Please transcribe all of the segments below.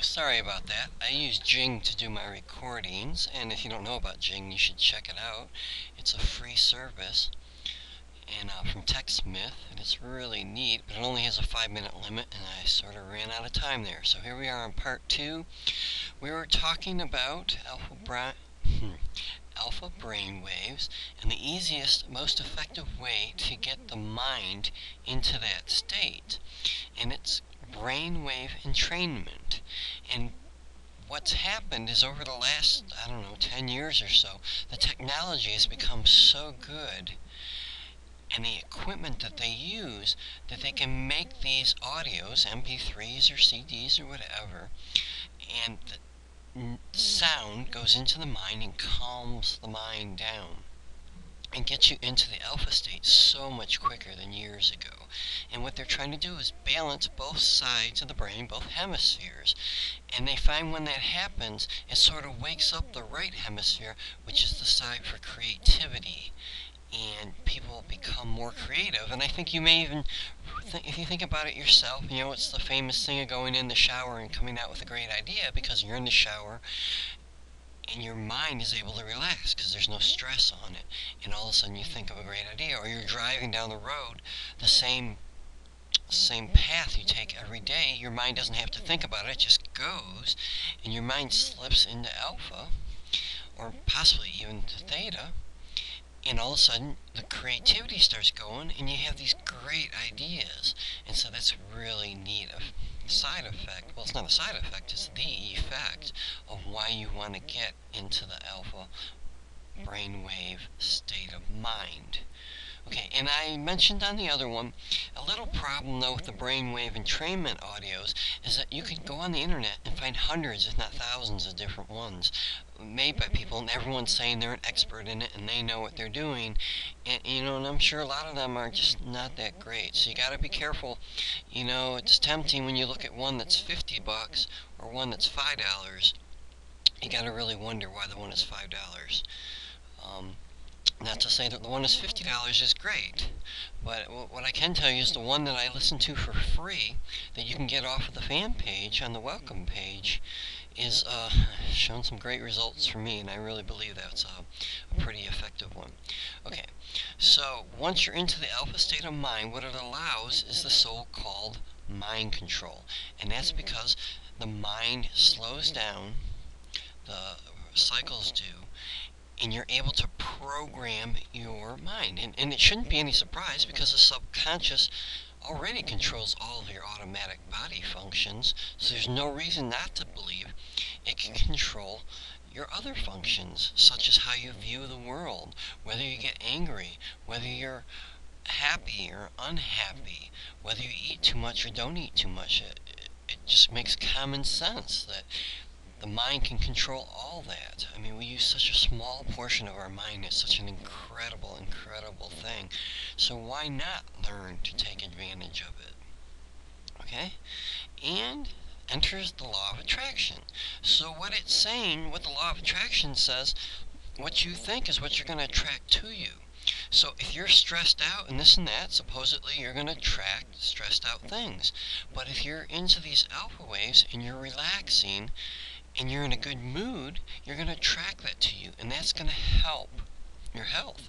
Sorry about that. I use Jing to do my recordings, and if you don't know about Jing, you should check it out. It's a free service and from TechSmith, and it's really neat, but it only has a 5-minute limit, and I sort of ran out of time there. So here we are on part 2. We were talking about alpha brain waves, and the easiest, most effective way to get the mind into that state. And it's brainwave entrainment. And what's happened is over the last, 10 years or so, the technology has become so good and the equipment that they use that they can make these audios, MP3s or CDs or whatever, and the sound goes into the mind and calms the mind down and gets you into the alpha state so much quicker than years ago. And what they're trying to do is balance both sides of the brain, both hemispheres. And they find when that happens, it sort of wakes up the right hemisphere, which is the side for creativity. And people become more creative. And I think you may even, if you think about it yourself, it's the famous thing of going in the shower and coming out with a great idea because you're in the shower and your mind is able to relax because there's no stress on it, and all of a sudden you think of a great idea. Or you're driving down the road, the same path you take every day, your mind doesn't have to think about it, it just goes, and your mind slips into alpha, or possibly even to theta, and all of a sudden the creativity starts going and you have these great ideas. And so that's really neat. Side effect, well, it's not a side effect, it's the effect of why you want to get into the alpha brainwave state of mind. Okay, and I mentioned on the other one, a little problem though with the brainwave entrainment audios is that you can go on the internet and find hundreds, if not thousands, of different ones made by people, and everyone's saying they're an expert in it and they know what they're doing, and I'm sure a lot of them are just not that great. So you got to be careful. It's tempting when you look at one that's $50 or one that's $5. You got to really wonder why the one is $5. Not to say that the one that's $50 is great, but what I can tell you is the one that I listen to for free that you can get off of the fan page on the welcome page is shown some great results for me, and I really believe that's a pretty effective one. Okay, so once you're into the alpha state of mind, what it allows is the so-called mind control, and that's because the mind slows down, the cycles do, and you're able to program your mind. And it shouldn't be any surprise because the subconscious already controls all of your automatic body functions, so there's no reason not to believe it can control your other functions, such as how you view the world, whether you get angry, whether you're happy or unhappy, whether you eat too much or don't eat too much. It just makes common sense that the mind can control all that. I mean, we use such a small portion of our mind. It's such an incredible, incredible thing. So why not learn to take advantage of it? Okay? And enters the law of attraction. So what it's saying, what the law of attraction says, what you think is what you're going to attract to you. So if you're stressed out and this and that, supposedly you're going to attract stressed out things. But if you're into these alpha waves and you're relaxing, and you're in a good mood, you're going to attract that to you, and that's going to help your health.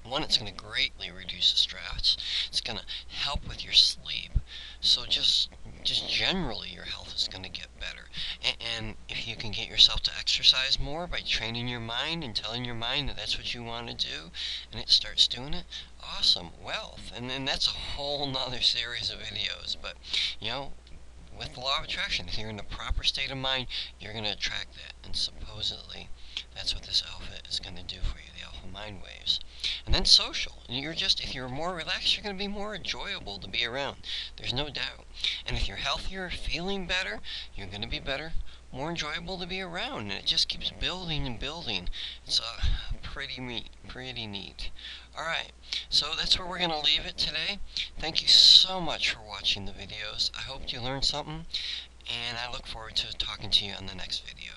One, it's going to greatly reduce the stress. It's going to help with your sleep. So just generally, your health is going to get better. And if you can get yourself to exercise more by training your mind and telling your mind that that's what you want to do, and it starts doing it, awesome, wealth. And then that's a whole nother series of videos. But, with the law of attraction, if you're in the proper state of mind, you're going to attract that. And supposedly, that's what this alpha is going to do for you, the alpha mind waves. And then social. If you're more relaxed, you're going to be more enjoyable to be around. There's no doubt. And if you're healthier, feeling better, you're going to be better, more enjoyable to be around. And it just keeps building and building. It's pretty neat. Alright, so that's where we're going to leave it today. Thank you so much for watching the videos. I hope you learned something, and I look forward to talking to you on the next video.